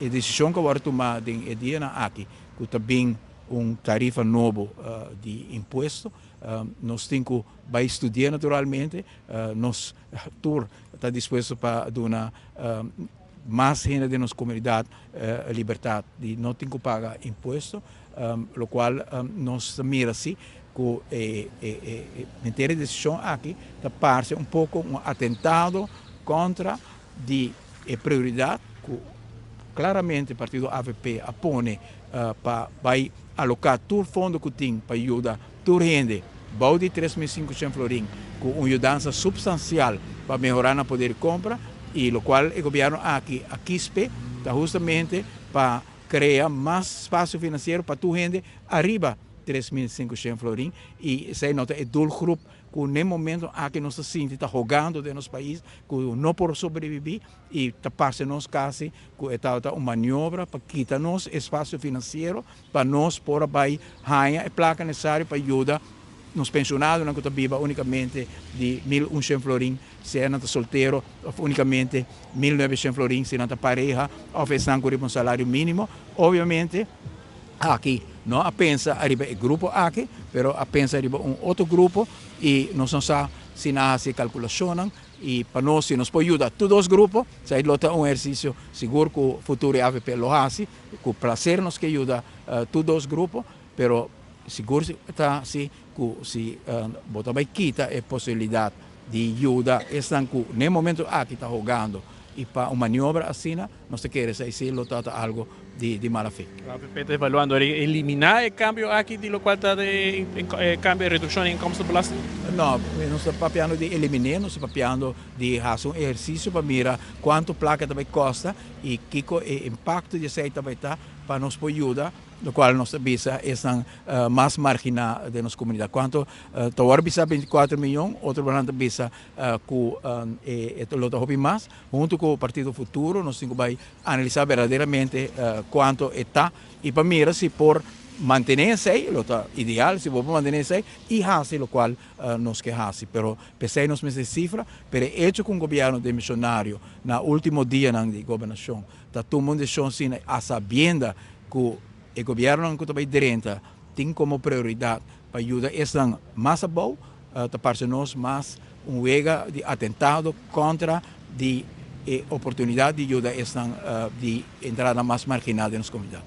A decisão que agora tomada em dia aqui, que também tarifa novo de imposto, nós temos que estudar naturalmente, nós está disposto para dar mais gente da nossa comunidade a liberdade de não ter que pagar imposto, o qual nós mira assim que a decisão aqui está parece pouco atentado contra a prioridade que claramente o partido AVP apone para alocar todo o fundo que tem para ajudar toda a gente, de 3.500 florins, com uma mudança substancial para melhorar o poder de compra, e o qual o governo aqui quispe está justamente para criar mais espaço financeiro para toda a gente arriba 3.500 florins, e se nota é do grupo que no momento aqui nós está jogando de nosso país, que não pode sobreviver, e está passando nós quase que está uma maniobra para quitar nos espaço financeiro para nós por ganhar a placa necessária para ajudar nos pensionados, não que viva unicamente de 1.100 florins, se é solteiro, unicamente 1.900 florins, se não pareja, ou estão com um salário mínimo, obviamente. Aqui não apenas arriba o grupo aqui, mas apenas arriba outro grupo, e nós não sabemos se se calculação, e para nós, se nos pode ajudar todos os grupos, se é um exercício seguro que o futuro AVP lo hace, com prazer nos que ajuda todos os grupos, mas seguro está se se botar vai quitar a possibilidade de ajuda, estão que no momento aqui está jogando, e para uma maniobra assim, nós queremos se lotado algo de mala fe. A AVP está evaluando eliminar el cambio aquí, de lo cual está de cambio de reducción en impuesto belasting? Não, não está papiando de eliminar, não está papiando de fazer exercício para mirar quanto placa também custa e que o impacto de isso também está para nos ajudar, do qual nós bisa estão mais marginal de nossa comunidade. Quanto agora bisa 24 milhões, outro banana bisa com o mais, junto com o Partido Futuro, nós temos que analisar verdadeiramente quanto está, e para mirar se por mantenerse aí, lo está ideal, se vamos mantenerse aí, e hace, lo qual nos que hace. Pero pensei nos meses cifra, pero hecho com o governo de missionário, na último dia de governação, está tomando assim, a sabienda que o governo que também direta tem como prioridade para ajudar estão mais bom, está parecendo nós mais vega de atentado contra de oportunidade de ajudar estão de entrada mais marginal da nossa comunidade.